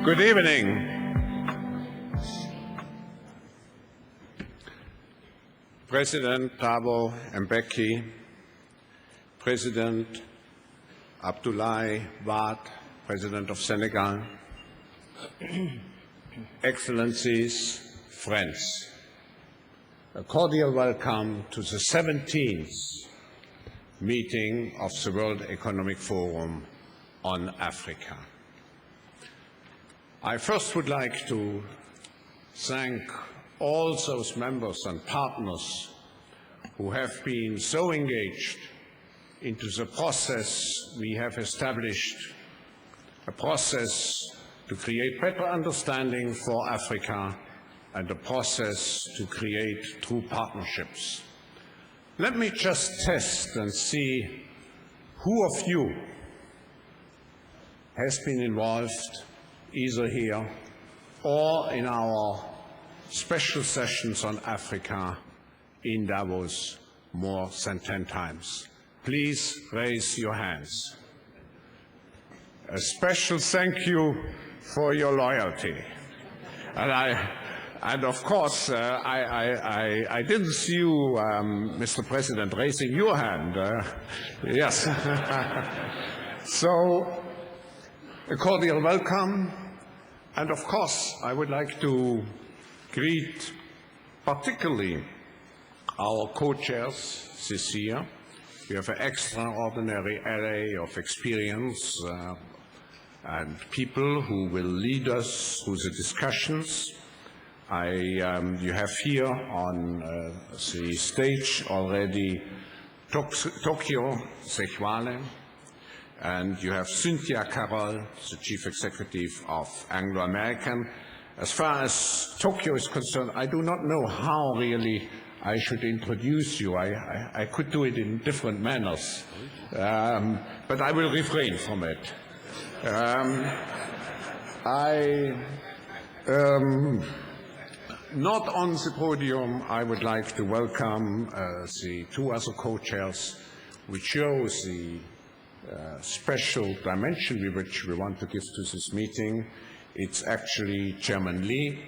Good evening. President Thabo Mbeki, President Abdoulaye Wade, President of Senegal, Excellencies, friends, a cordial welcome to the 17th meeting of the World Economic Forum on Africa. I first would like to thank all those members and partners who have been so engaged into the process we have established, a process to create better understanding for Africa and a process to create true partnerships. Let me just test and see who of you has been involved either here or in our special sessions on Africa in Davos more than 10 times. Please raise your hands. A special thank you for your loyalty. And of course, I didn't see you, Mr. President, raising your hand. Yes. So, a cordial welcome. And of course, I would like to greet particularly our co-chairs this year. We have an extraordinary array of experience and people who will lead us through the discussions. You have here on the stage already Tokyo Ezekwesili, and you have Cynthia Carroll, the Chief Executive of Anglo. As far as Tokyo is concerned, I do not know how really I should introduce you. I could do it in different manners, but I will refrain from it. Not on the podium, I would like to welcome the two other co-chairs, which shows the special dimension which we want to give to this meeting. It's actually Chairman Li,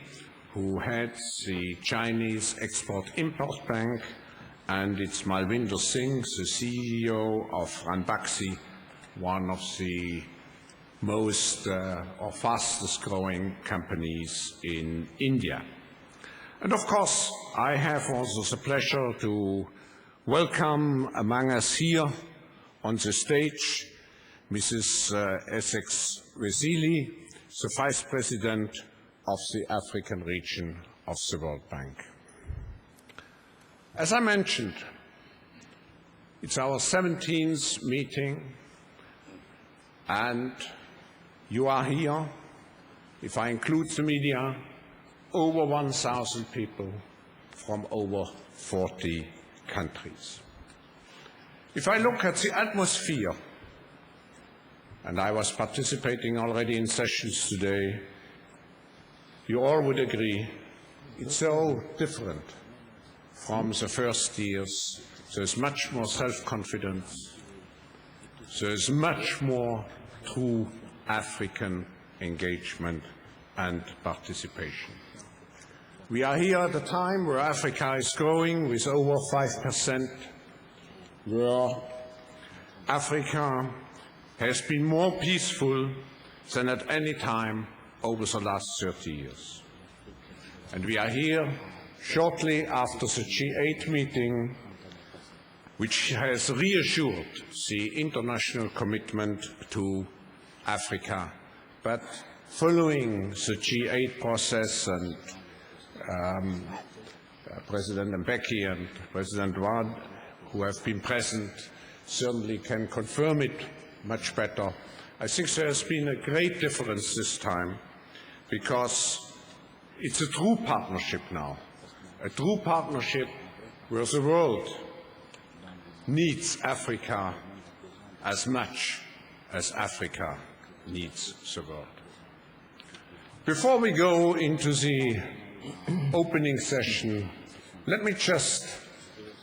who heads the Chinese Export-Import Bank, and it's Malvinder Singh, the CEO of Ranbaxy, one of the most or fastest growing companies in India. And of course, I have also the pleasure to welcome among us here on the stage Mrs. Ezekwesili, the Vice President of the African region of the World Bank. As I mentioned, it's our 17th meeting, and you are here, if I include the media, over 1,000 people from over 40 countries. If I look at the atmosphere, and I was participating already in sessions today, you all would agree it's so different from the first years. There's much more self-confidence. There's much more true African engagement and participation. We are here at a time where Africa is growing with over 5%, where Africa has been more peaceful than at any time over the last 30 years. And we are here shortly after the G8 meeting, which has reassured the international commitment to Africa. But following the G8 process, and President Mbeki and President Wade, who have been present, certainly can confirm it much better. I think there has been a great difference this time, because it's a true partnership now, a true partnership where the world needs Africa as much as Africa needs the world. Before we go into the opening session, let me just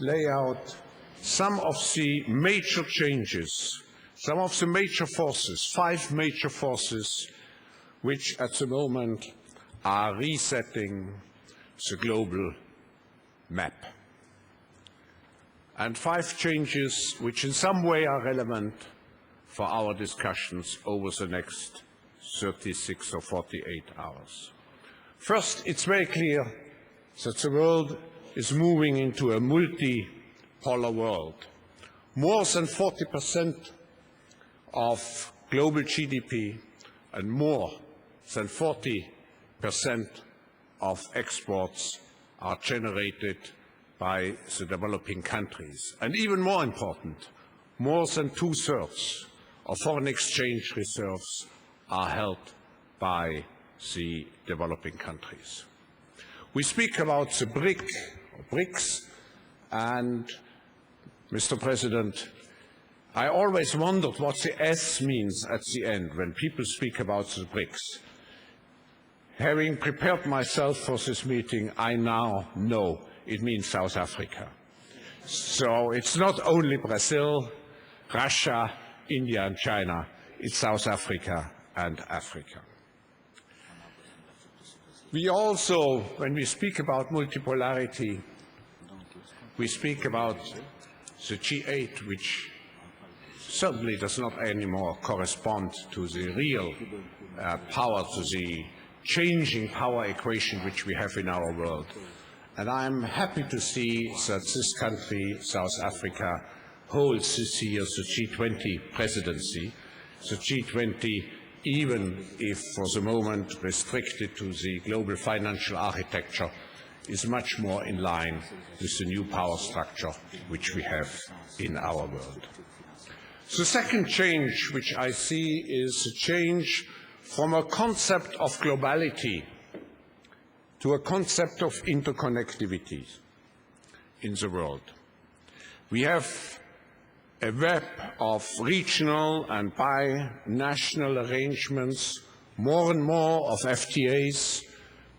lay out some of the major changes, some of the major forces, 5 major forces, which at the moment are resetting the global map. And 5 changes which in some way are relevant for our discussions over the next 36 or 48 hours. First, it's very clear that the world is moving into a multipolar world. More than 40% of global GDP and more than 40% of exports are generated by the developing countries. And even more important, more than 2/3 of foreign exchange reserves are held by the developing countries. We speak about the BRICS, and Mr. President, I always wondered what the S means at the end when people speak about the BRICS. Having prepared myself for this meeting, I now know it means South Africa. So it's not only Brazil, Russia, India and China, it's South Africa and Africa. We also, when we speak about multipolarity, we speak about the G8, which certainly does not anymore correspond to the real power, to the changing power equation which we have in our world. And I'm happy to see that this country, South Africa, holds this year the G20 presidency. The G20, even if for the moment restricted to the global financial architecture, is much more in line with the new power structure which we have in our world. The second change which I see is a change from a concept of globality to a concept of interconnectivity in the world. We have a web of regional and bi-national arrangements, more and more of FTAs,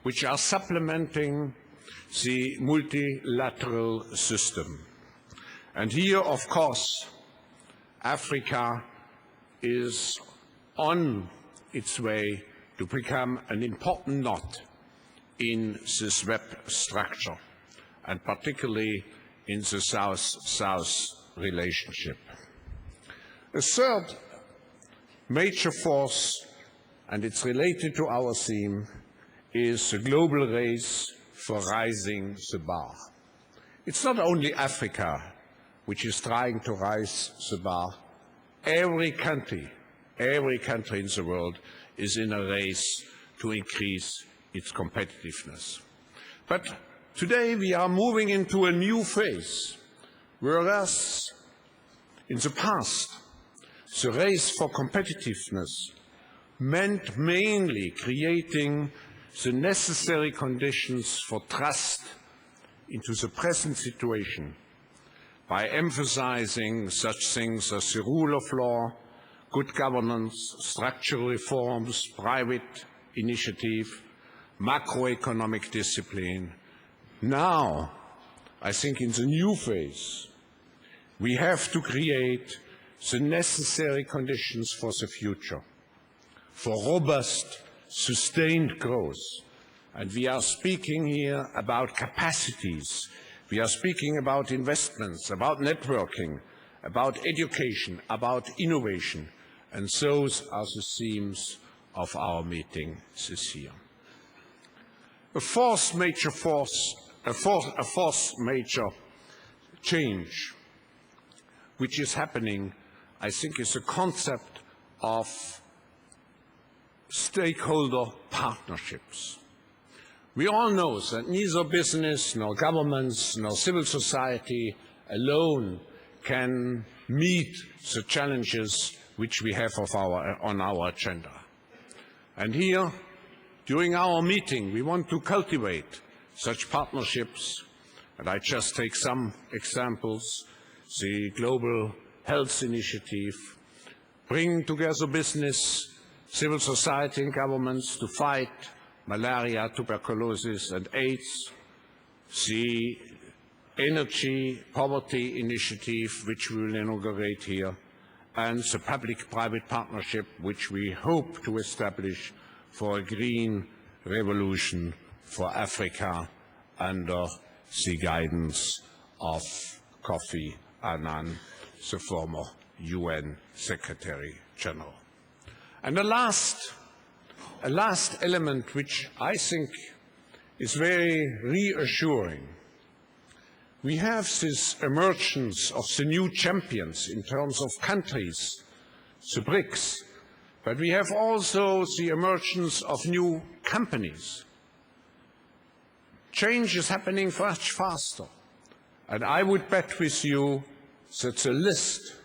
which are supplementing the multilateral system. And here, of course, Africa is on its way to become an important knot in this web structure, and particularly in the South-South relationship. A third major force, and it's related to our theme, is the global race for raising the bar. It's not only Africa which is trying to raise the bar. Every country in the world is in a race to increase its competitiveness. But today we are moving into a new phase, whereas in the past the race for competitiveness meant mainly creating the necessary conditions for trust into the present situation by emphasizing such things as the rule of law, good governance, structural reforms, private initiative, macroeconomic discipline. Now, I think in the new phase, we have to create the necessary conditions for the future, for robust, sustained growth. And we are speaking here about capacities. We are speaking about investments, about networking, about education, about innovation. And those are the themes of our meeting this year. A fourth major change which is happening, I think, is the concept of stakeholder partnerships. We all know that neither business, nor governments, nor civil society alone can meet the challenges which we have on our agenda. And here, during our meeting, we want to cultivate such partnerships, and I just take some examples. The Global Health Initiative, bringing together business, civil society and governments to fight malaria, tuberculosis and AIDS, the Energy Poverty Initiative, which we will inaugurate here, and the public-private partnership, which we hope to establish for a green revolution for Africa under the guidance of Kofi Annan, the former UN Secretary General. And a last element which I think is very reassuring. We have this emergence of the new champions in terms of countries, the BRICS, but we have also the emergence of new companies. Change is happening much faster, and I would bet with you that the list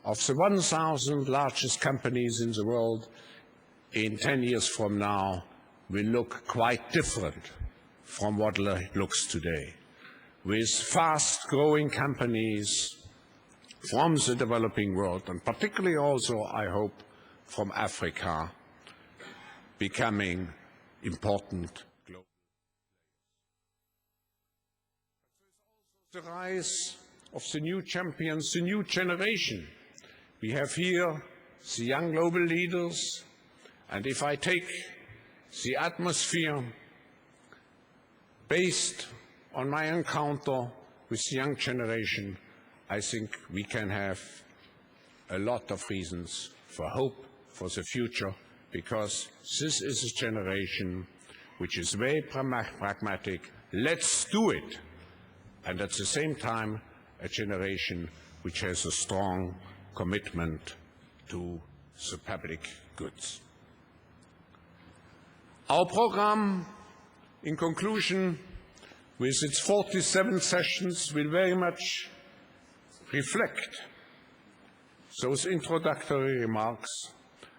of the 1,000 largest companies in the world in 10 years from now will look quite different from what it looks today, with fast-growing companies from the developing world, and particularly also, I hope, from Africa, becoming important global players. The rise of the new champions, the new generation. We have here the young global leaders, and if I take the atmosphere based on my encounter with the young generation, I think we can have a lot of reasons for hope for the future, because this is a generation which is very pragmatic. Let's do it. And at the same time, a generation which has a strong commitment to the public goods. Our program, in conclusion, with its 47 sessions, will very much reflect those introductory remarks.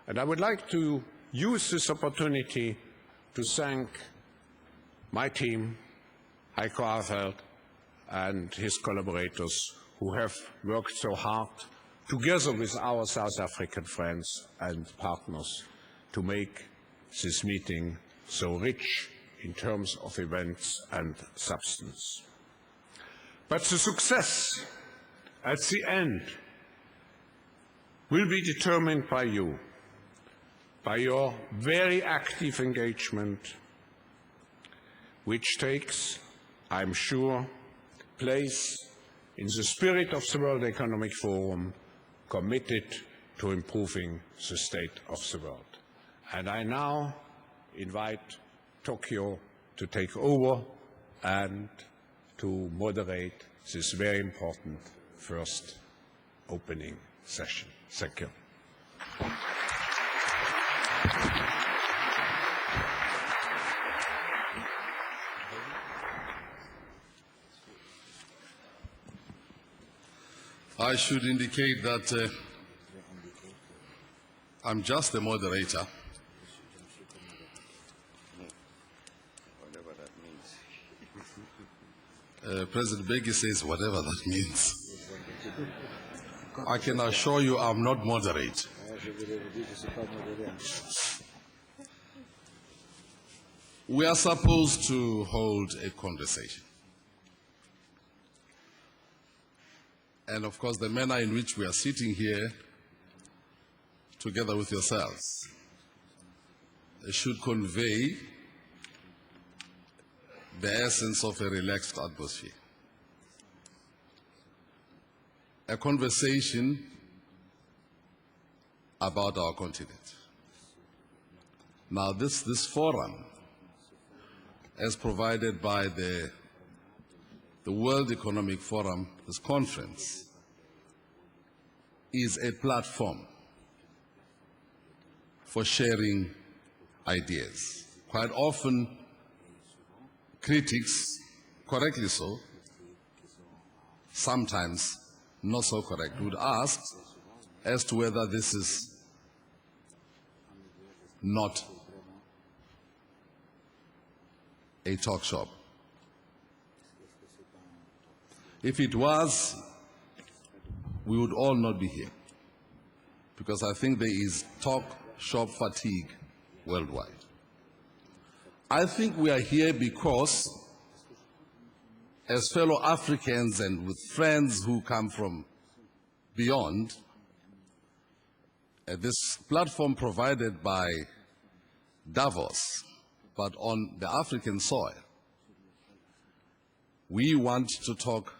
And I would like to use this opportunity to thank my team, Heiko Arfeld, and his collaborators who have worked so hard together with our South African friends and partners to make this meeting so rich in terms of events and substance. But the success at the end will be determined by you, by your very active engagement, which takes, I'm sure, place in the spirit of the World Economic Forum, committed to improving the state of the world. And I now invite Tokyo to take over and to moderate this very important first opening session. Thank you. I should indicate that I'm just a moderator. Whatever that means. President Mbeki says whatever that means. I can assure you I'm not moderate. We are supposed to hold a conversation. And of course, the manner in which we are sitting here together with yourselves should convey the essence of a relaxed atmosphere. A conversation about our continent. Now, this forum, as provided by the World Economic Forum, this conference, is a platform for sharing ideas. Quite often, critics, correctly so, sometimes not so correct, would ask as to whether this is not a talk shop. If it was, we would all not be here, because I think there is talk shop fatigue worldwide. I think we are here because, as fellow Africans and with friends who come from beyond, this platform provided by Davos, but on the African soil, we want to talk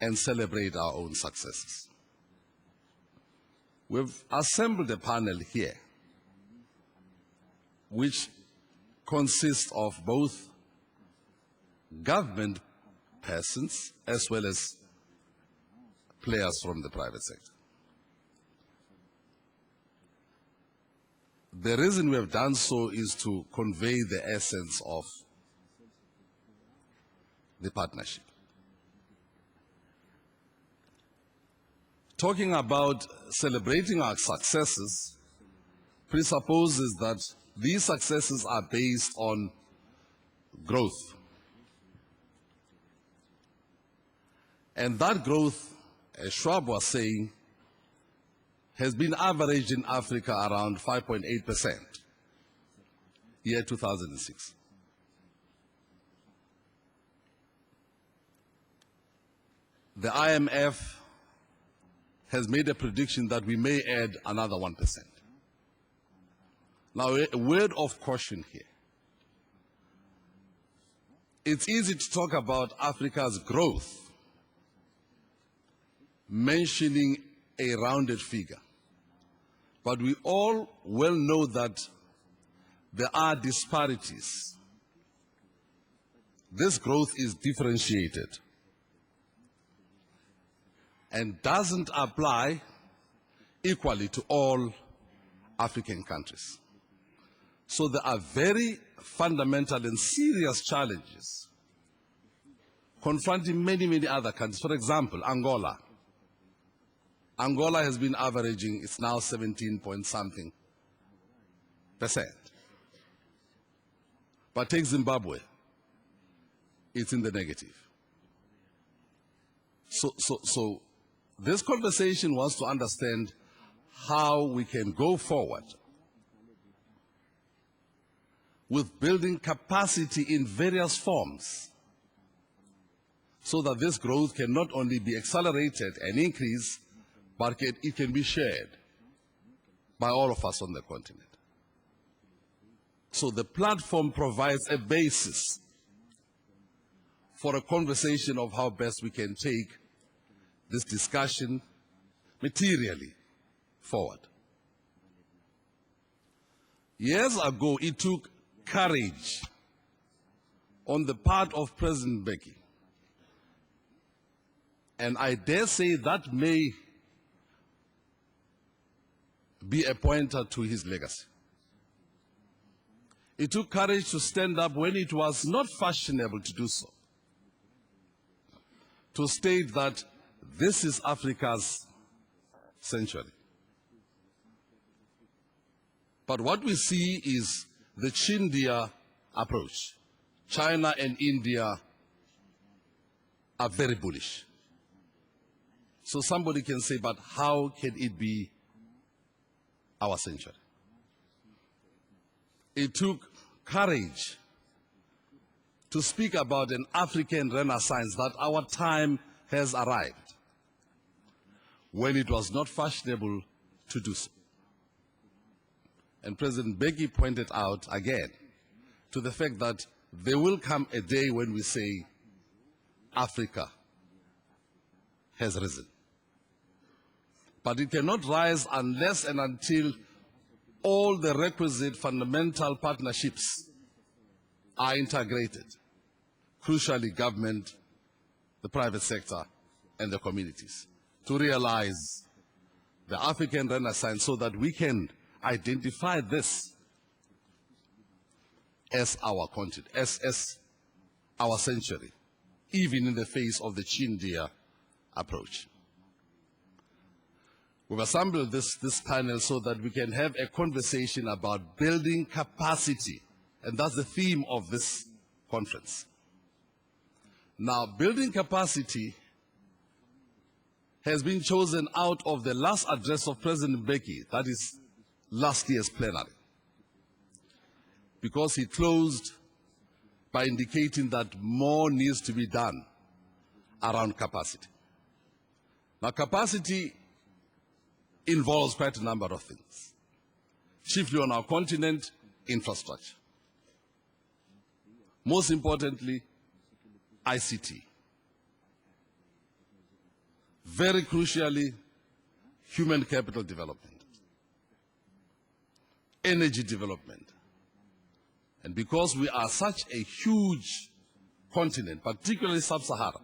and celebrate our own successes. We've assembled a panel here which consists of both government persons as well as players from the private sector. The reason we have done so is to convey the essence of the partnership. Talking about celebrating our successes presupposes that these successes are based on growth. And that growth, as Schwab was saying, has been averaged in Africa around 5.8%, year 2006. The IMF has made a prediction that we may add another 1%. Now, a word of caution here. It's easy to talk about Africa's growth, mentioning a rounded figure. But we all well know that there are disparities. This growth is differentiated and doesn't apply equally to all African countries. So there are very fundamental and serious challenges confronting many, many other countries. For example, Angola. Angola has been averaging, it's now 17 point something %. But take Zimbabwe, it's in the negative. So this conversation wants to understand how we can go forward with building capacity in various forms so that this growth can not only be accelerated and increased, but it can be shared by all of us on the continent. So the platform provides a basis for a conversation of how best we can take this discussion materially forward. Years ago, it took courage on the part of President Mbeki, and I dare say that may be a pointer to his legacy. It took courage to stand up when it was not fashionable to do so, to state that this is Africa's century. But what we see is the Chindia approach. China and India are very bullish. So somebody can say, but how can it be our century? It took courage to speak about an African renaissance, that our time has arrived, when it was not fashionable to do so. And President Mbeki pointed out again to the fact that there will come a day when we say Africa has risen. But it cannot rise unless and until all the requisite fundamental partnerships are integrated, crucially government, the private sector, and the communities, to realize the African Renaissance so that we can identify this as our continent, as our century, even in the face of the Chindia approach. We've assembled this panel so that we can have a conversation about building capacity, and that's the theme of this conference. Now, building capacity has been chosen out of the last address of President Mbeki, that is last year's plenary, because he closed by indicating that more needs to be done around capacity. Now, capacity involves quite a number of things. chiefly on our continent, infrastructure. Most importantly, ICT. Very crucially, human capital development, energy development. And because we are such a huge continent, particularly sub-Saharan,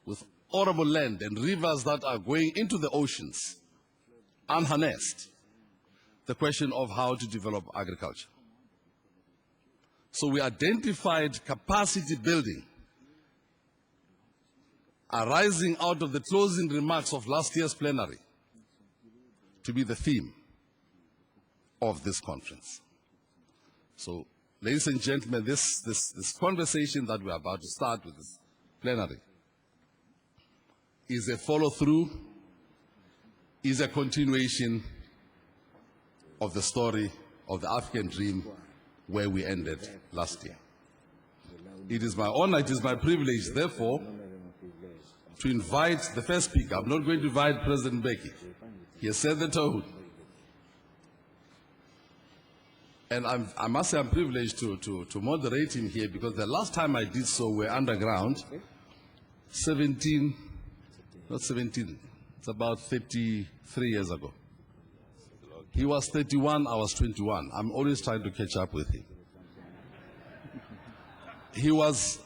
with arable land and rivers that are going into the oceans, unharnessed, the question of how to develop agriculture. So we identified capacity building arising out of the closing remarks of last year's plenary to be the theme of this conference. So, ladies and gentlemen, this conversation that we're about to start with this plenary is a follow-through, is a continuation of the story of the African dream where we ended last year. It is my honor, it is my privilege, therefore, to invite the first speaker. I'm not going to invite President Mbeki. He has set the tone. And I must say I'm privileged to moderate him here, because the last time I did so, we're underground, it's about 33 years ago. He was 31, I was 21. I'm always trying to catch up with him. He was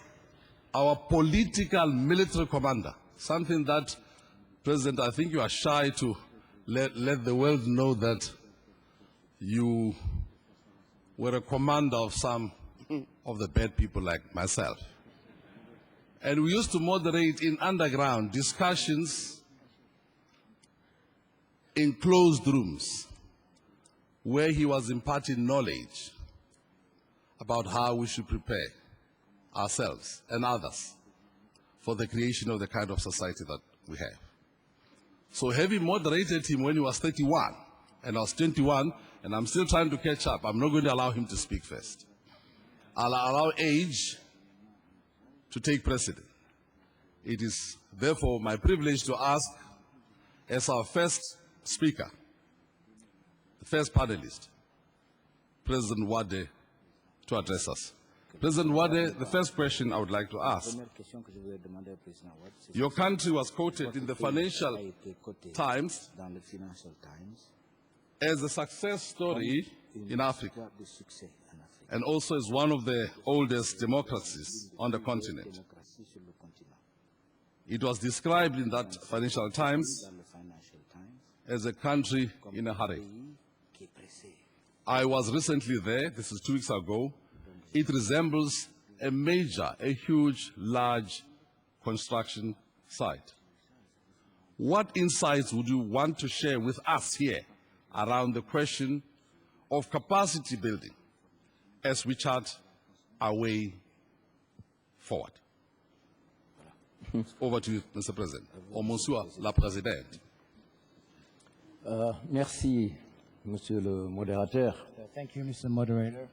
our political military commander, something that, President, I think you are shy to let the world know that you were a commander of some of the bad people like myself. And we used to moderate in underground discussions in closed rooms where he was imparting knowledge about how we should prepare ourselves and others for the creation of the kind of society that we have. So having moderated him when he was 31 and I was 21, and I'm still trying to catch up, I'm not going to allow him to speak first. I'll allow age to take precedent. It is therefore my privilege to ask, as our first speaker, the first panelist, President Wade, to address us. President Wade, the first question I would like to ask. Your country was quoted in the Financial Times as a success story in Africa, and also as one of the oldest democracies on the continent. It was described in that Financial Times as a country in a hurry. I was recently there, this is 2 weeks ago. It resembles a huge, large construction site. What insights would you want to share with us here around the question of capacity building as we chart our way forward? Over to you, Mr. President, or Monsieur la Présidente. Merci, Monsieur le Modérateur. Thank you, Mr. Moderator.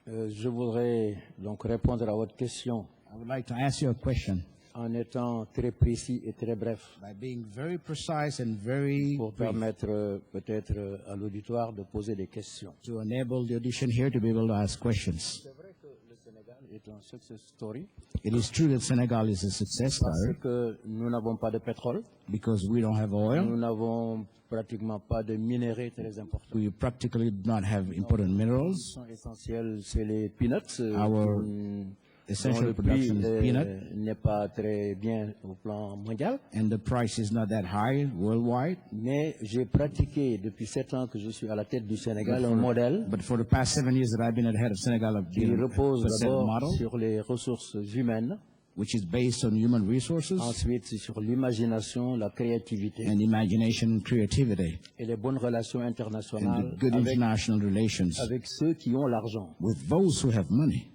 Je voudrais donc répondre à votre question I would like to ask you a question en étant très précis et très bref by being very precise and very pour brief permettre peut-être à l'auditoire de poser des questions. to enable the audition here to be able to ask questions. C'est vrai que le Sénégal est un success story It is true that Senegal is a success parce story que nous n'avons pas de pétrole, because we don't have oil. nous n'avons pratiquement pas de minerais très importants. We practically do not have important minerals. Ce qui est essentiel, c'est les peanuts. Our dont essential le prix production is peanut, n'est pas très bien au plan mondial. and the price is not that high worldwide. Mais j'ai pratiqué depuis 7 ans que je suis à la tête du Sénégal un modèle But for the past 7 years that I've been at the head of Senegal, I've qui been repose a set d'abord model, sur les ressources humaines, which is based on human resources ensuite sur l'imagination, la créativité and imagination and creativity et les bonnes relations and internationales the good international relations avec ceux qui ont l'argent. with those who have money.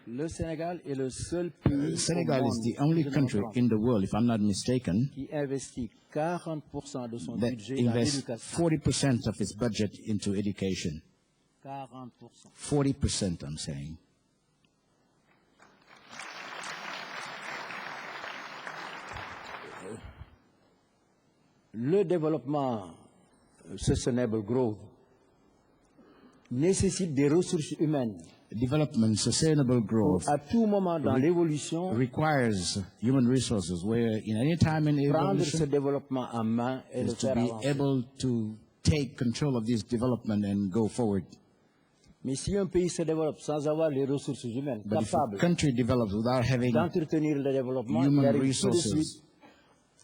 Le Sénégal est le seul pays Senegal au is the monde, only je ne country m'en trompe, in the world, if I'm not mistaken, qui investit 40% de son that budget dans invests l'éducation. 40% of its budget into education. 40%. 40%, I'm saying. le développement sustainable growth nécessite des ressources humaines. Development, sustainable growth À tout moment dans l'évolution, requires human resources, where in any time in prendre ce evolution développement en main et le is to faire be avancer. able to take control of this development and go forward. Mais si un pays se développe sans avoir les ressources humaines But if a capables country develops without having d'entretenir le développement, il human arrive tout de resources suite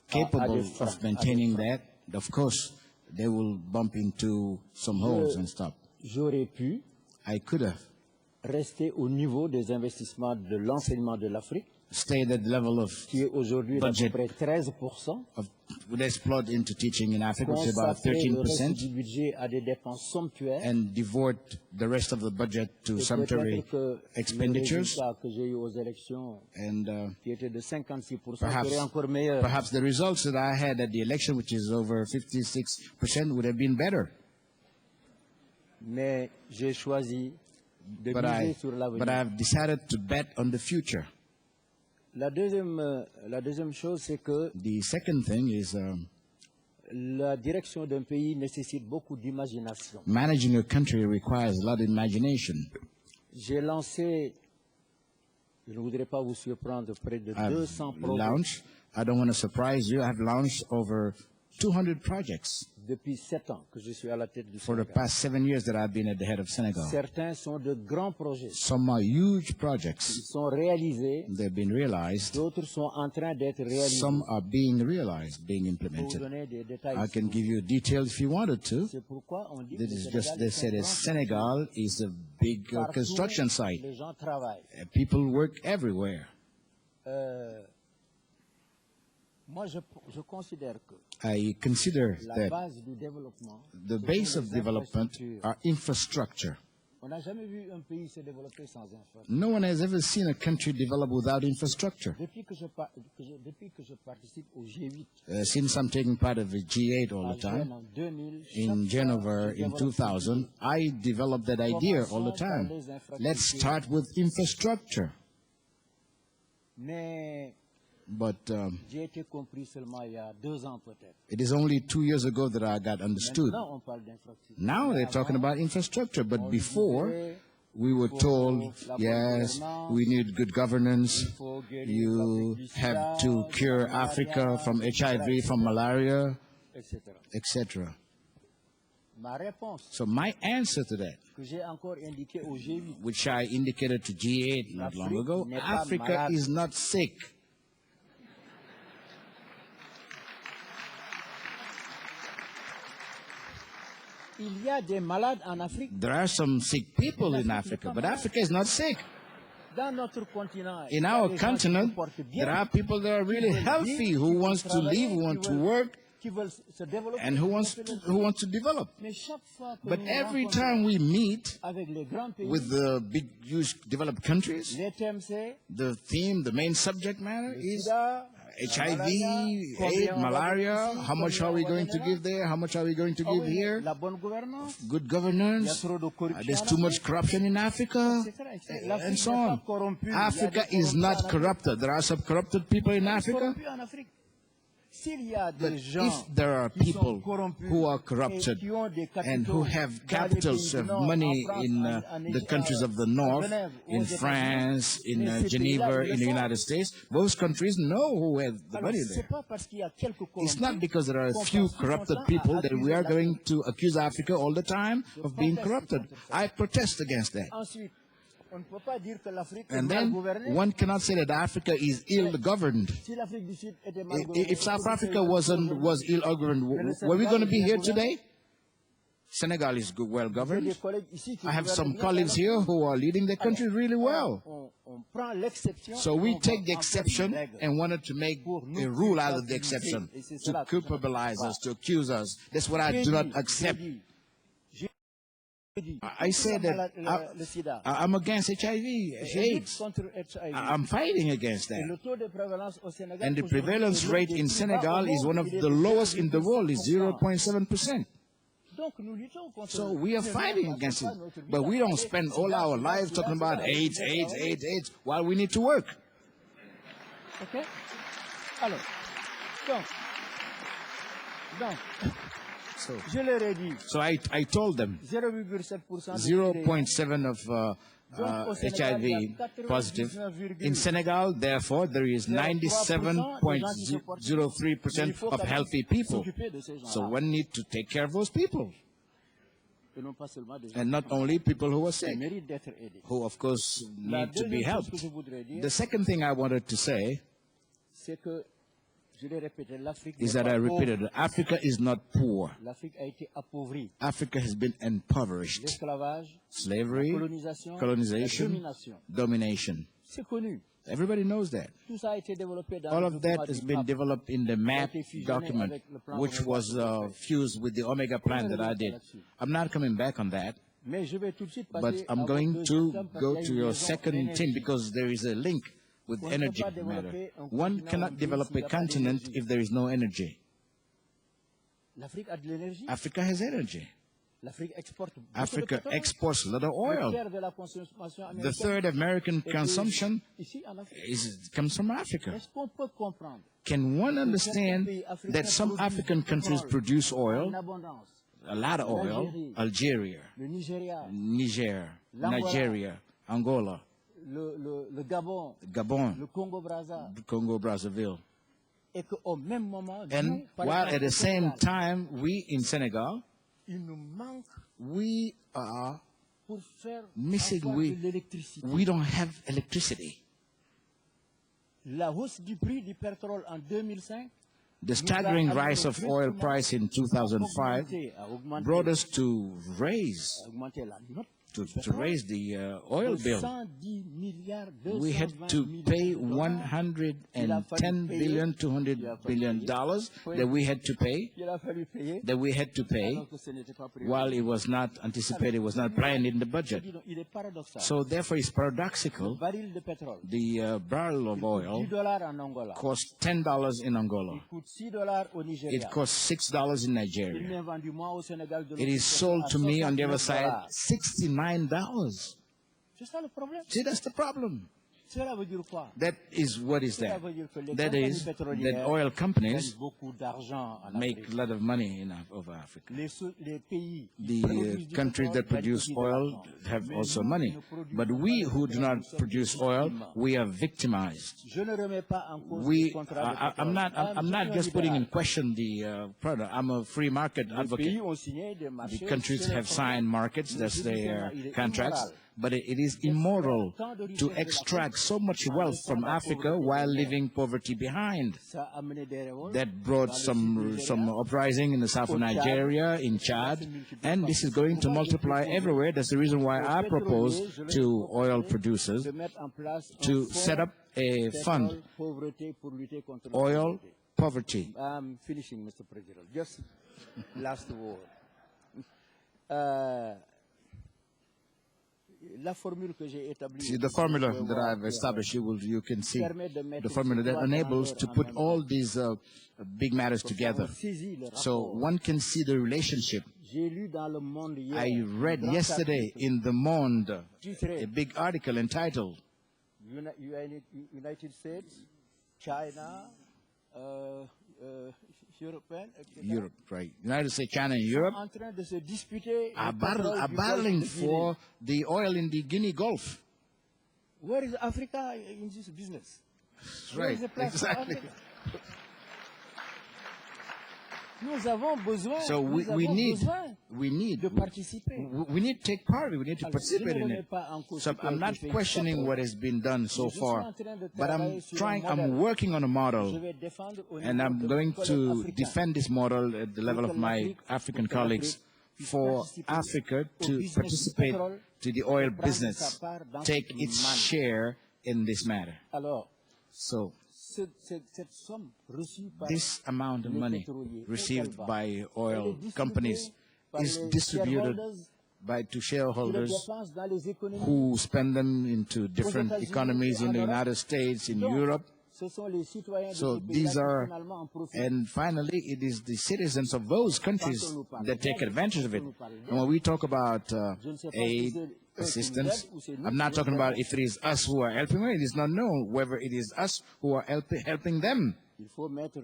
à capable des freins, of maintaining that, of course, they will bump into some holes and stop. J'aurais pu I could have rester au niveau des investissements de l'enseignement de l'Afrique, stayed at the level of qui est aujourd'hui d'à peu budget près 13%, let's plot into teaching in Africa, which is about consacrer le reste 13%, du budget à des dépenses somptuaires. and devote the rest of the budget to Et sumptuary peut-être que le expenditures. résultat que j'ai eu aux élections, And qui était de 56%, perhaps, serait encore meilleur. perhaps the results that I had at the election, which is over 56%, would have been better. Mais j'ai choisi de But miser sur but l'avenir. I've decided to bet on the future. La deuxième chose, c'est que The second thing is la direction d'un pays nécessite beaucoup d'imagination. managing a country requires a lot of imagination. J'ai lancé, je ne voudrais pas vous surprendre, près de I've 200 projets launched, I don't want to surprise you, I've launched over 200 projects depuis 7 ans que je suis à la tête du for the Sénégal. past 7 years that I've been at the head of Senegal. Certains sont de grands projets. Some are huge Ils projects. sont réalisés, They've been realized. d'autres sont en train d'être réalisés. Some are being realized, being Pour vous implemented. donner des détails, I can give you details if you wanted to. c'est pourquoi on dit que This le is just, Sénégal they est said un that grand Senegal is a big Partout, construction site. les gens travaillent. People work everywhere. Moi, je considère que I consider la that base du développement, the ce sont base les of development infrastructures. are infrastructure. On n'a jamais vu un pays se développer sans infrastructure. No one has ever seen a country develop without infrastructure. Depuis que je participe au G8, Since I'm taking part of the G8 all à the time, en 2000, in chaque fois, Geneva je in développe 2000, I developed that idea all the time. Let's start with infrastructure. Mais But j'ai été compris seulement il y a 2 ans peut-être. it is only 2 years ago that I got understood. Maintenant, on parle d'infrastructure. Now Mais they're talking avant, about infrastructure, but on before disait, we were told, yes, we need good governance, il faut guérir you l'Afrique du have Sida, to cure malaria, Africa from HIV, etc., from malaria, etc. etc. Ma réponse So my answer to that, que j'ai encore indiquée au G8, which I indicated to G8 not long ago, L'Afrique n'est pas Africa malade. is not sick. il y a des malades en Afrique. There are some sick people in Africa, but Africa is not sick. Dans notre continent, il In y a our des gens qui se continent, portent bien, there are people that are really healthy, who wants to live, who want to work, qui veulent se développer, and who wants to develop. Mais chaque fois que But nous every rencontrons time we meet avec les grands pays, with the big, huge developed countries, les thèmes c'est the theme, the main subject matter le is sida, HIV, combien AIDS, on va malaria. donner ici, How much combien are we on va going to donner give there? How much are we going to Ah give oui, here? la bonne gouvernance, Good il y a governance. trop de corruption There's en too much Afrique, corruption in Africa, etc., etc. and L'Afrique so n'est pas on. corrompue. Il y a Africa des is corrompus en not Afrique. corrupted. There are some corrupted people in Des Africa. corrompus en Afrique. S'il y a But des gens if there are qui sont people corrompus who are et corrupted qui ont des and capitaux who have dans les capitals pays of du Nord, money en France, in en the Égypte, countries of the à North, Genève, aux in États-Unis, France, in mais ces Geneva, pays-là, in ils the le font. United States, those countries know who has the Alors, money c'est there. pas parce qu'il y a quelques It's corrompus not because there are a qu'on few passe tout son corrupted temps à people that we accuser are l'Afrique. going to accuse Africa all the time of being corrupted. I protest against that. Ensuite, on ne peut pas dire que l'Afrique est And mal then gouvernée. one cannot say that Africa is ill-governed. Si l'Afrique du Sud était mal gouvernée, If South Africa was ill-governed, were we going to be here today? Senegal is j'ai well-governed. des collègues ici qui I have gouvernent some bien colleagues l'Afrique. here who are leading the country really well. On prend l'exception. So et we on take va the en faire exception une règle. and wanted to make a rule out of the exception, to culpabilize us, to accuse us. That's what I do not accept. I say that le sida. I'm against HIV, Je lutte AIDS. contre HIV. I'm fighting against Et that. le taux de prévalence au Sénégal And the aujourd'hui prevalence est l'un rate des in plus bas Senegal au is monde. one of Il est the de lowest in the world, is 0,7%. 0.7%. Donc nous luttons contre So we are ce fighting phénomène, against it. parce que notre But we vie don't à spend parler, all our sida, lives sida, talking sida, about sida, AIDS, sida, AIDS, sida. AIDS, AIDS, while we need to work. OK? Alors, Donc, So, je leur ai dit, so I told them 0,7% 0.7 of HIV positive. In Senegal, therefore, there is 97.03% of healthy people. So one needs to take care of those people. Et non pas seulement des gens And not only people who are qui sick, méritent d'être aidés. who of course La need to be deuxième chose helped. que je voudrais dire, The second thing I wanted to say c'est que, je l'ai répété, l'Afrique is n'est that pas I pauvre. repeated, Africa is not poor. L'Afrique a été appauvrie. Africa has been impoverished. L'esclavage, la Slavery, colonisation, la colonization, domination. domination. C'est connu. Everybody knows that. Tout ça a été développé dans All le of document that has du been MAP. developed in the MAP été fusionné document, avec le plan which Omega was fused with the Omega plan that I did. I'm not coming back on that, Mais je vais tout de suite but passer I'm à going votre to deuxième thème parce go qu'il y a to une your liaison second énergie. thing because there is a link with On ne peut energy pas matter. développer un One continent cannot ou un pays develop s'il a n'y a pas continent d'énergie. if there is no energy. L'Afrique a de l'énergie. Africa has energy. L'Afrique exporte beaucoup de Africa pétrole. exports a lot of Le oil. tiers de la consommation The américaine third American est consumption ici en Afrique. comes from Africa. Est-ce qu'on peut comprendre Can one understand that some African countries produce oil, en abondance? a lot of oil, Algeria, Le Nigeria, Niger, L'Angola. Nigeria, Angola, le Gabon, Gabon, le Congo-Brazza, Congo, Brazzaville. et qu'au même moment, And nous, par while exemple, at the au same Sénégal, time, we in Senegal, il nous manque we are pour faire missing, avoir de l'électricité. we don't have electricity. La hausse du prix du pétrole en 2005 The staggering rise of oil price in 2005 brought us to raise augmenter la note to raise the oil de bill. 110 milliards, We had 220 to millions pay de dollars. $110 billion, $200 billion that we had to pay, Il a fallu payer alors que ce n'était pas prévu. while it was not anticipated, it was not planned in the budget. Il est paradoxal. So therefore, it's paradoxical. Baril de pétrole, The barrel of oil $10 en Angola. costs $10 in Angola. Il coûte $6 au Nigeria. It costs $6 in Il Nigeria. m'est vendu moi au Sénégal de It is sold to me on the other side $69. C'est ça le problème. See, that's the problem. Cela veut dire quoi? That is what is Cela that. veut dire que les That compagnies is pétrolières that oil companies gagnent beaucoup d'argent en make Afrique. a lot of money in over Africa. Les pays qui The produisent du countries pétrole that gagnent produce aussi de oil l'argent. have Mais also nous, money. qui ne produisons But pas we de who do pétrole, not nous sommes produce des oil, victimes. we are victimized. Je ne remets pas en cause We, le contrat de pétrole. I'm Je not suis un just putting in libéral. question the product. I'm a free market Les advocate. pays ont signé des marchés. The countries c'est le have problème. signed markets, Mais that's je dis their seulement, il est contracts, immoral. but it is immoral to extract so much wealth from Africa while leaving poverty behind. Ça a amené des révoltes That brought dans le sud du some Nigeria. uprising in the south of Nigeria, in Chad, and this is going to multiply everywhere. That's the reason why I propose to oil producers de mettre en place un to fonds set up a fund, pétrole pauvreté pour lutter contre la oil pauvreté. poverty. I'm finishing, Mr. President. Just last word. La formule que j'ai établie. See, the formula that I've established, you can see permet de mettre the formula that ces trois enables to grandeurs put en même all these big matters together. On saisit le So rapport. one can see the relationship. J'ai lu dans Le Monde hier. I read un grand yesterday article in the Monde titré a big article entitled United States, China, European, etc. Europe, right? United States, China, and Europe En train de se disputer are le pétrole du battling Golfe de for the oil in the Guinea Gulf. Guinée. Where is Africa in this business? Where Right, is the place for exactly. Africa? Nous avons besoin, So nous avons besoin we need de participer. to take part. We need to Alors, participate je ne in remets it. pas en cause So ce qui a I'm été not fait questioning jusqu'à what has been done so Je suis far, en train de but travailler sur un modèle. I'm working on a Je model, vais défendre au and niveau I'm de going mes collègues to africains. defend this model at the level of my African colleagues for Africa to participate to the oil business, take its share in this matter. Alors, So cette somme reçue par this amount of les money pétroliers, received où elle va? by Elle oil est distribuée companies par is les distributed shareholders to qui les shareholders dépensent dans les économies. who spend them into different États-Unis, economies in en the Europe. United States, in Donc, Europe. ce sont les citoyens So de ces these pays-là are, qui finalement en profitent. and finally, it is the citizens of those countries that take advantage of it. And when we talk about aid, assistance, I'm not talking about if it is us who are helping them. It is not known whether it is us who are helping them. Il faut mettre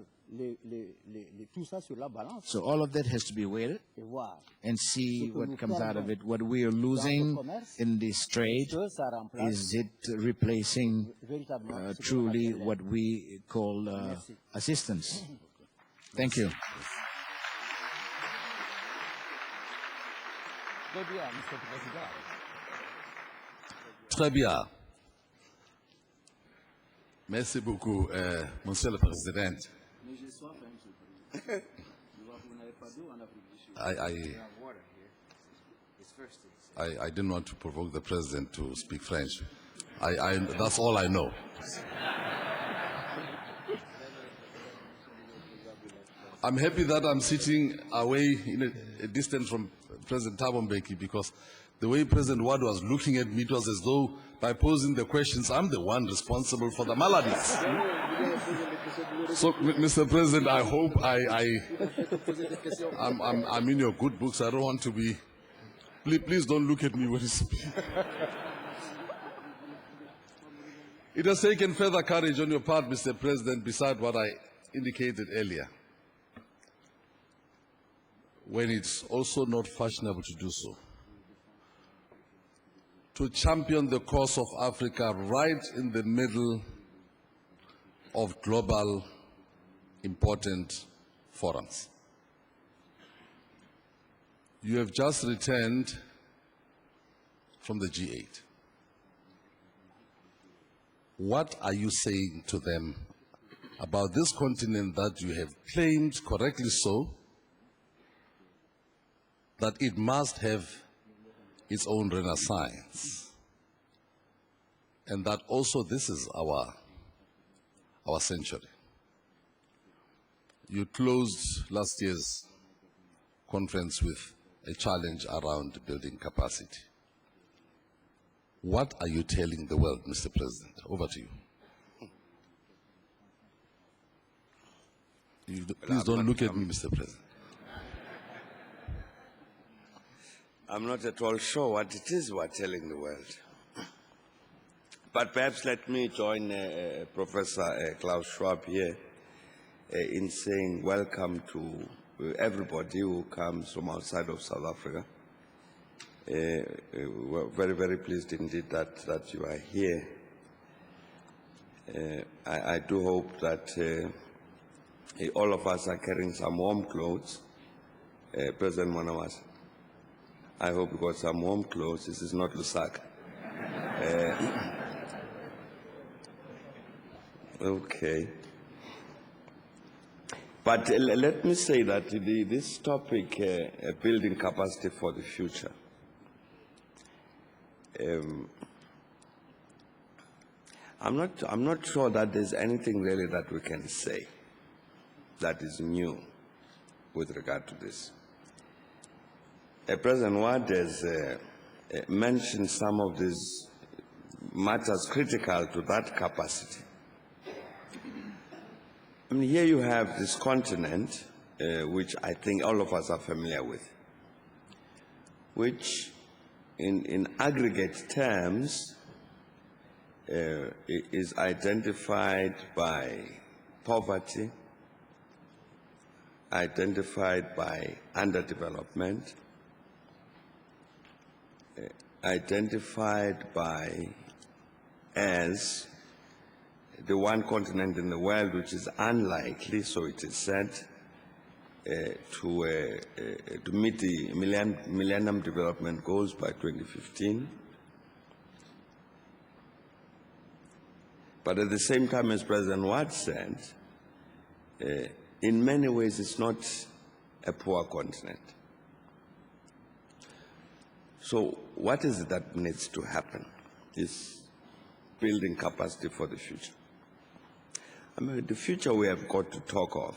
tout ça sur la balance So all of that has to be weighed et voir and see what comes out of it. What we are losing in this trade, que ça remplace is it replacing véritablement ce que l'on truly appelle what we call assistance? Thank you. Très bien, Mr. President. Très bien. Merci beaucoup, Monsieur le Président. I didn't want to provoke the President to speak French. That's all I know. I'm happy that I'm sitting away in a distance from President Thabo Mbeki, because the way President Ward was looking at me, it was as though by posing the questions, I'm the one responsible for the maladies. So, Mr. President, I hope I'm in your good books. I don't want to be. Please don't look at me when you speak. It has taken further courage on your part, Mr. President, beside what I indicated earlier, when it's also not fashionable to do so, to champion the cause of Africa right in the middle of global important forums. You have just returned from the G8. What are you saying to them about this continent that you have claimed, correctly so, that it must have its own renaissance, and that also this is our century? You closed last year's conference with a challenge around building capacity. What are you telling the world, Mr. President? Over to you. Please don't look at me, Mr. President. I'm not at all sure what it is we're telling the world. But perhaps let me join Professor Klaus Schwab here in saying welcome to everybody who comes from outside of South Africa. We're very, very pleased indeed that you are here. I do hope that all of us are carrying some warm clothes. President Mwanawasa, I hope you got some warm clothes. This is not Lusaka. Okay. But let me say that this topic, building capacity for the future, I'm not sure that there's anything really that we can say that is new with regard to this. President Ward has mentioned some of these matters critical to that capacity. I mean, here you have this continent, which I think all of us are familiar with, which in aggregate terms is identified by poverty, identified by underdevelopment, identified by as the one continent in the world which is unlikely, so it is said, to meet the Millennium Development Goals by 2015. But at the same time, as President Ward said, in many ways it's not a poor continent. So what is it that needs to happen? Is building capacity for the future. I mean, the future we have got to talk of,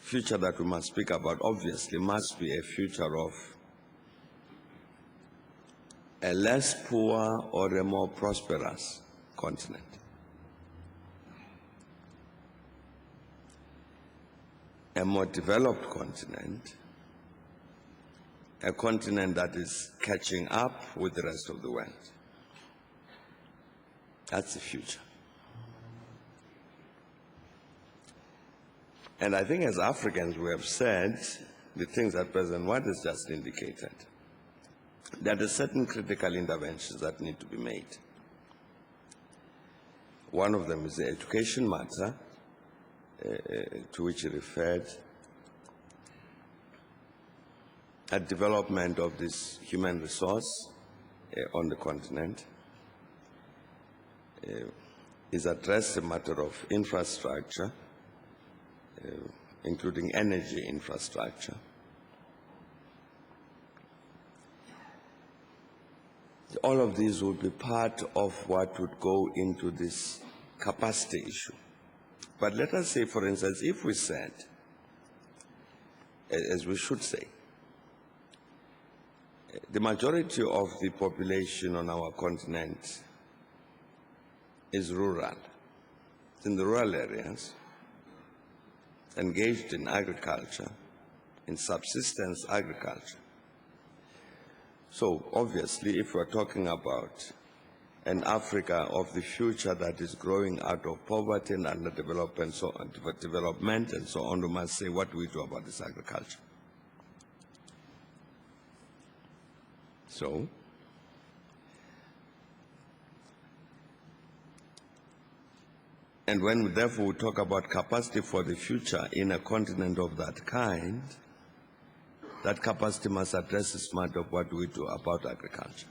future that we must speak about, obviously must be a future of a less poor or a more prosperous continent. A more developed continent, a continent that is catching up with the rest of the world. That's the future. And I think as Africans we have said the things that President Watt has just indicated. There are certain critical interventions that need to be made. One of them is the education matter, to which he referred, a development of this human resource on the continent. Is addressed the matter of infrastructure, including energy infrastructure. All of these would be part of what would go into this capacity issue. But let us say, for instance, if we said, as we should say, the majority of the population on our continent is rural. It's in the rural areas, engaged in agriculture, in subsistence agriculture. So obviously, if we're talking about an Africa of the future that is growing out of poverty and underdevelopment, development and so on, we must say, what do we do about this agriculture? So, and when therefore we talk about capacity for the future in a continent of that kind, that capacity must address this matter of what do we do about agriculture.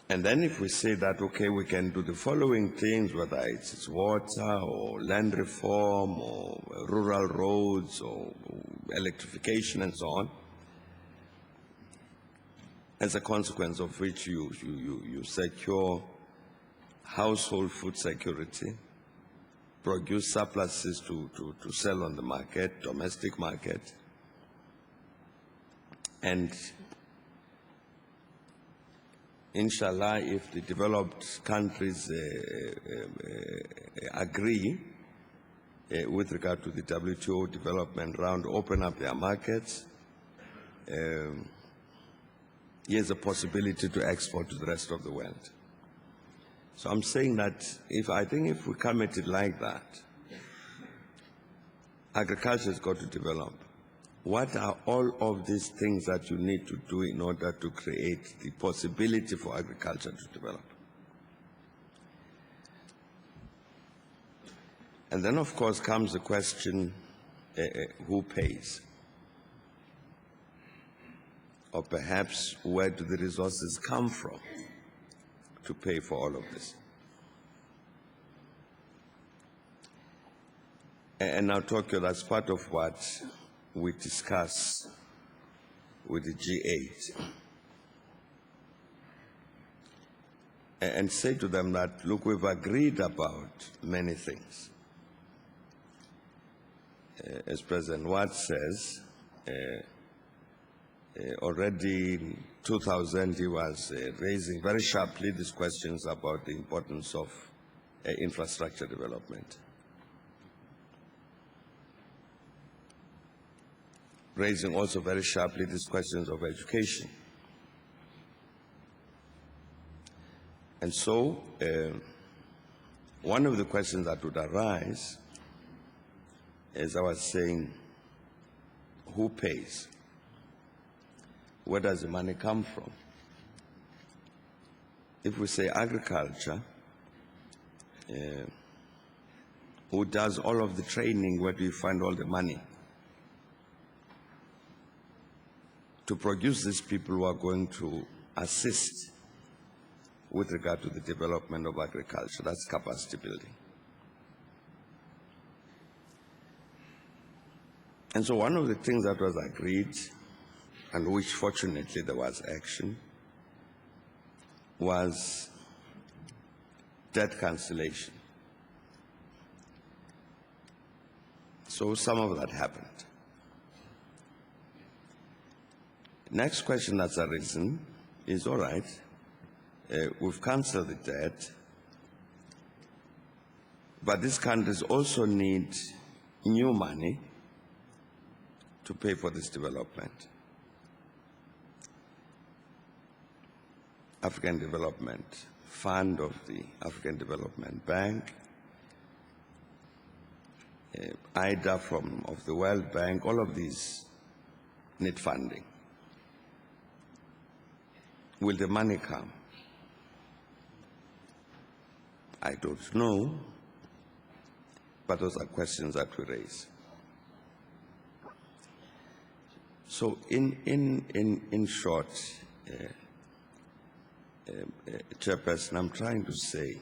And then if we say that, okay, we can do the following things, whether it's water or land reform or rural roads or electrification and so on, as a consequence of which you secure household food security, produce surpluses to sell on the market, domestic market, and inshallah, if the developed countries agree with regard to the WTO development round, open up their markets, here's a possibility to export to the rest of the world. So I'm saying that I think if we come at it like that, agriculture has got to develop. What are all of these things that you need to do in order to create the possibility for agriculture to develop? And then, of course, comes the question, who pays? Or perhaps, where do the resources come from to pay for all of this? And now, Tokyo, that's part of what we discuss with the G8. And say to them that, look, we've agreed about many things. As President Watt says, already in 2000 he was raising very sharply these questions about the importance of infrastructure development. Raising also very sharply these questions of education. And so, one of the questions that would arise, as I was saying, who pays? Where does the money come from? If we say agriculture, who does all of the training? Where do you find all the money to produce these people who are going to assist with regard to the development of agriculture? That's capacity building. And so one of the things that was agreed, and which fortunately there was action, was debt cancellation. So some of that happened. Next question that's arisen is, all right, we've cancelled the debt, but these countries also need new money to pay for this development. African Development Fund of the African Development Bank, IDA of the World Bank, all of these need funding. Will the money come? I don't know, but those are questions that we raise. So in short, Chairperson, I'm trying to say,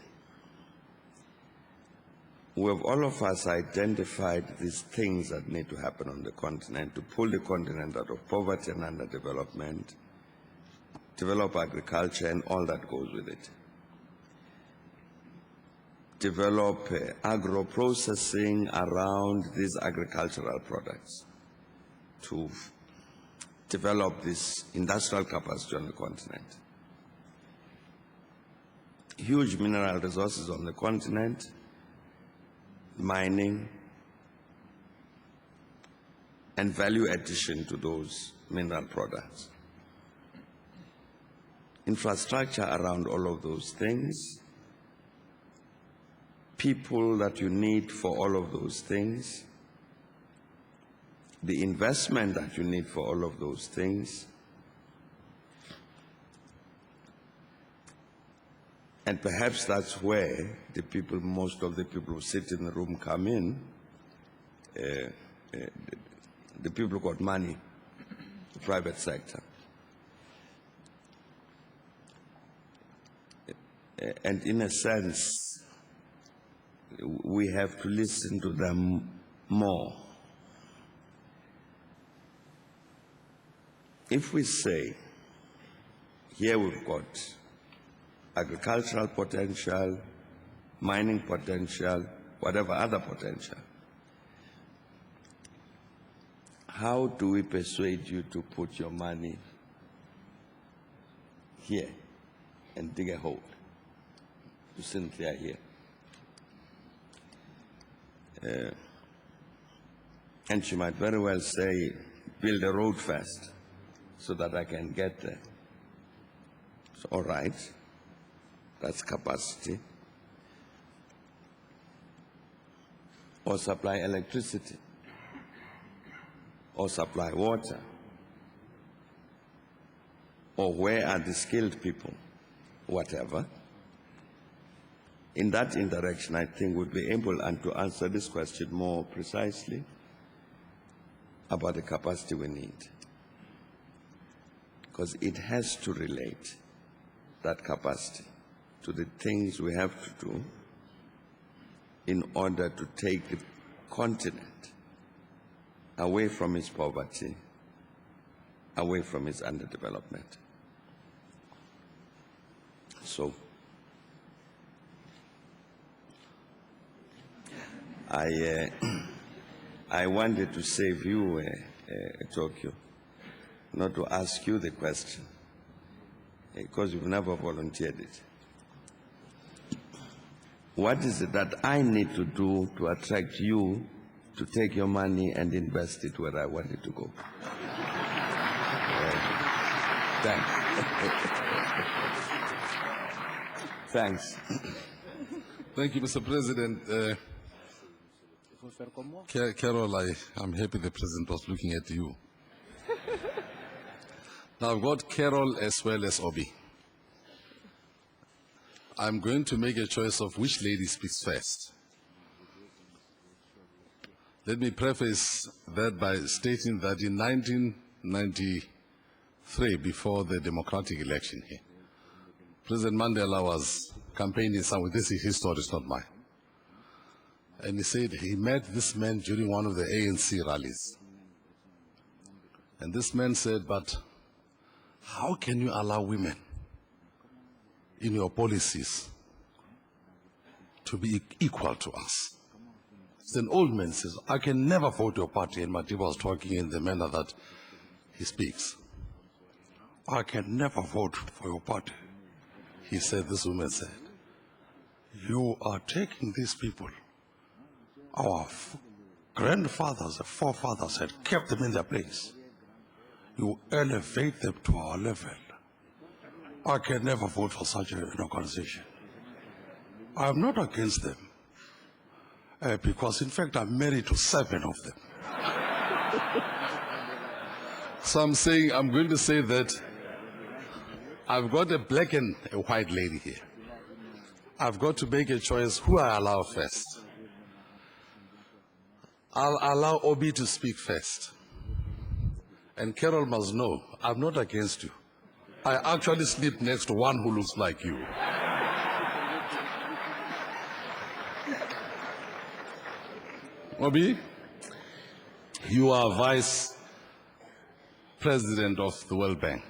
we have all of us identified these things that need to happen on the continent to pull the continent out of poverty and underdevelopment, develop agriculture and all that goes with it. Develop agro-processing around these agricultural products to develop this industrial capacity on the continent. Huge mineral resources on the continent, mining, and value addition to those mineral products. Infrastructure around all of those things, people that you need for all of those things, the investment that you need for all of those things, and perhaps that's where the people, most of the people who sit in the room come in, the people who got money, the private sector. And in a sense, we have to listen to them more. If we say, here we've got agricultural potential, mining potential, whatever other potential, how do we persuade you to put your money here and dig a hole? To Cynthia here. And she might very well say, build a road first so that I can get there. So, all right, that's capacity. Or supply electricity, or supply water, or where are the skilled people, whatever. In that interaction, I think we'll be able to answer this question more precisely about the capacity we need. Because it has to relate, that capacity, to the things we have to do in order to take the continent away from its poverty, away from its underdevelopment. So, I wanted to save you, Tokyo, not to ask you the question, because you've never volunteered it. What is it that I need to do to attract you to take your money and invest it where I want it to go? Thanks. Thanks. Thank you, Mr. President. Carroll, I'm happy the President was looking at you. Now I've got Carroll as well as Obi. I'm going to make a choice of which lady speaks first. Let me preface that by stating that in 1993, before the democratic election here, President Mandela was campaigning somewhere. This is his story, it's not mine. And he said he met this man during one of the ANC rallies. And this man said, but how can you allow women in your policies to be equal to us? It's an old man says, I can never vote your party. And Madiba was talking in the manner that he speaks. I can never vote for your party. He said, this woman said, you are taking these people, our grandfathers, the forefathers had kept them in their place. You elevate them to our level. I can never vote for such an organization. I am not against them, because in fact I'm married to 7 of them. So I'm going to say that I've got a black and a white lady here. I've got to make a choice who I allow first. I'll allow Obi to speak first. And Carroll must know, I'm not against you. I actually sleep next to one who looks like you. Obi, you are Vice President of the World Bank.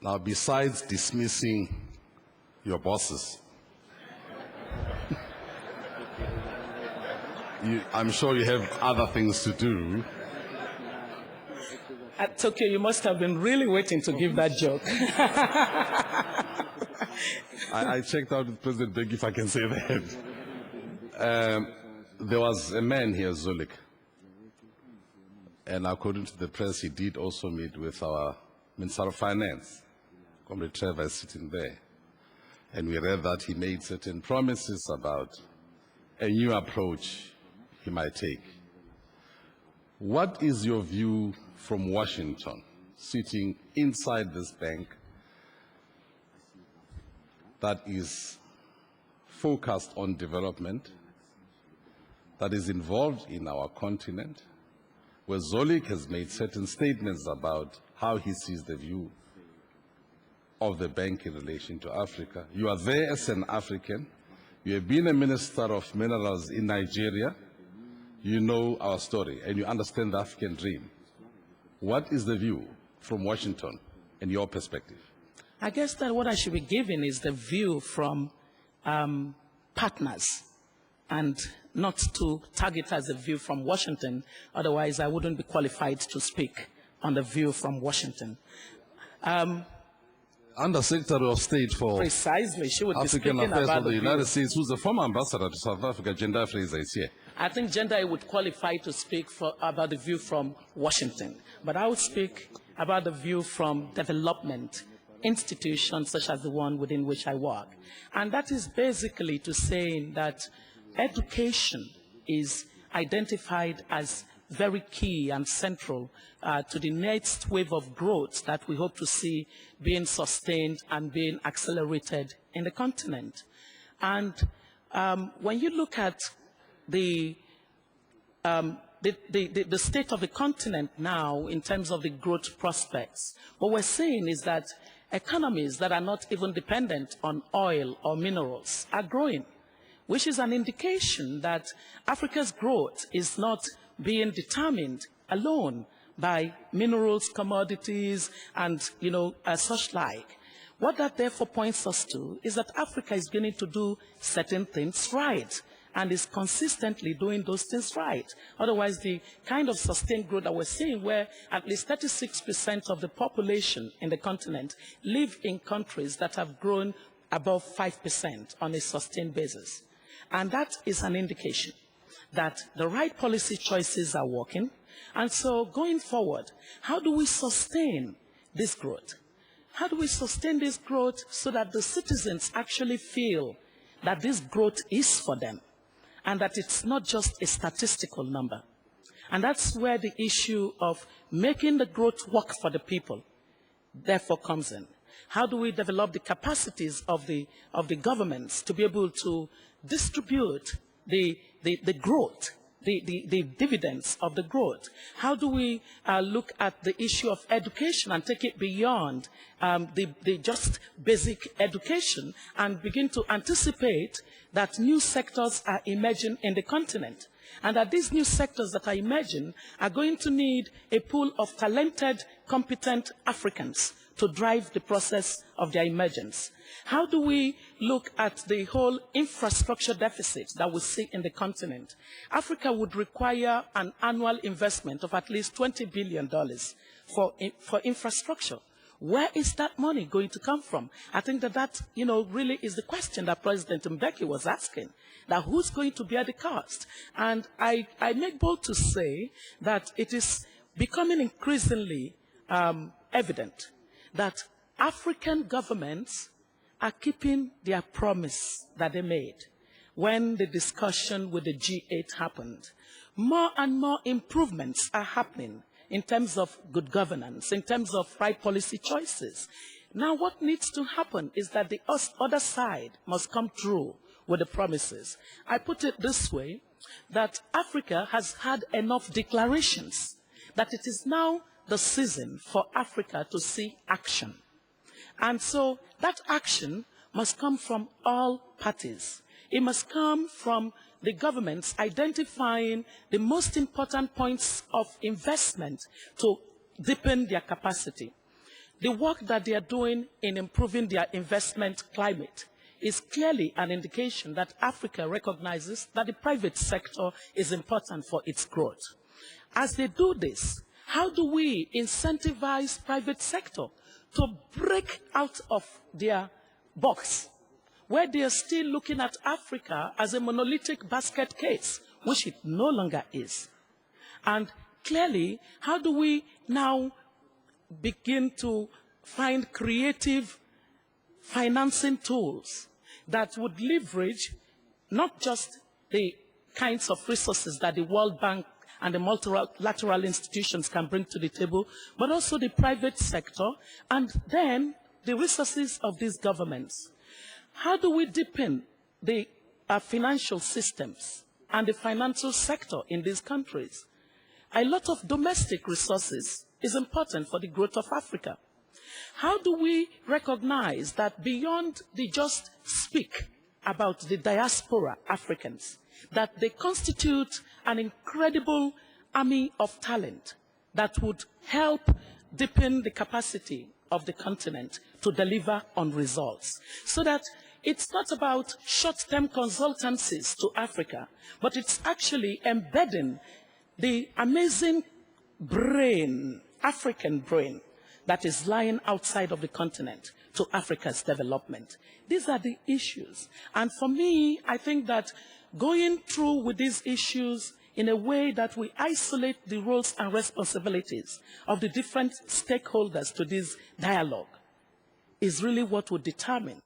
Now, besides dismissing your bosses, I'm sure you have other things to do. At Tokyo, you must have been really waiting to give that joke. I checked out with President Mbeki, if I can say that. There was a man here, Zulik, and according to the press, he did also meet with our Minister of Finance. Comrade Trevor is sitting there. And we read that he made certain promises about a new approach he might take. What is your view from Washington, sitting inside this bank that is focused on development, that is involved in our continent, where Zolik has made certain statements about how he sees the view of the bank in relation to Africa? You are there as an African. You have been a Minister of Minerals in Nigeria. You know our story, and you understand the African dream. What is the view from Washington in your perspective? I guess that what I should be giving is the view from partners, and not to target as a view from Washington. Otherwise, I wouldn't be qualified to speak on the view from Washington. Under Secretary of State for Precisely, she would African be speaking Affairs about of the the United view. States, who's the former ambassador to South Africa, Gender Fraser, is here. I think Gender would qualify to speak about the view from Washington. But I would speak about the view from development institutions such as the one within which I work. And that is basically to saying that education is identified as very key and central to the next wave of growth that we hope to see being sustained and being accelerated in the continent. And when you look at the state of the continent now in terms of the growth prospects, what we're seeing is that economies that are not even dependent on oil or minerals are growing, which is an indication that Africa's growth is not being determined alone by minerals, commodities, and such like. What that therefore points us to is that Africa is beginning to do certain things right, and is consistently doing those things right. Otherwise, the kind of sustained growth that we're seeing, where at least 36% of the population in the continent live in countries that have grown above 5% on a sustained basis. And that is an indication that the right policy choices are working. And so going forward, how do we sustain this growth? How do we sustain this growth so that the citizens actually feel that this growth is for them and that it's not just a statistical number? And that's where the issue of making the growth work for the people therefore comes in. How do we develop the capacities of the governments to be able to distribute the growth, the dividends of the growth? How do we look at the issue of education and take it beyond the just basic education and begin to anticipate that new sectors are emerging in the continent, and that these new sectors that are emerging are going to need a pool of talented, competent Africans to drive the process of their emergence? How do we look at the whole infrastructure deficit that we see in the continent? Africa would require an annual investment of at least $20 billion for infrastructure. Where is that money going to come from? I think that really is the question that President Mbeki was asking, that who's going to bear the cost? And I make bold to say that it is becoming increasingly evident that African governments are keeping their promise that they made when the discussion with the G8 happened. More and more improvements are happening in terms of good governance, in terms of right policy choices. Now what needs to happen is that the other side must come through with the promises. I put it this way, that Africa has had enough declarations that it is now the season for Africa to see action. And so that action must come from all parties. It must come from the governments identifying the most important points of investment to deepen their capacity. The work that they are doing in improving their investment climate is clearly an indication that Africa recognizes that the private sector is important for its growth. As they do this, how do we incentivize private sector to break out of their box, where they are still looking at Africa as a monolithic basket case, which it no longer is? And clearly, how do we now begin to find creative financing tools that would leverage not just the kinds of resources that the World Bank and the multilateral institutions can bring to the table, but also the private sector, and then the resources of these governments? How do we deepen the financial systems and the financial sector in these countries? A lot of domestic resources is important for the growth of Africa. How do we recognize that beyond the just speak about the diaspora Africans, that they constitute an incredible army of talent that would help deepen the capacity of the continent to deliver on results, so that it's not about short-term consultancies to Africa, but it's actually embedding the amazing brain, African brain, that is lying outside of the continent to Africa's development. These are the issues. And for me, I think that going through with these issues in a way that we isolate the roles and responsibilities of the different stakeholders to this dialogue is really what would determine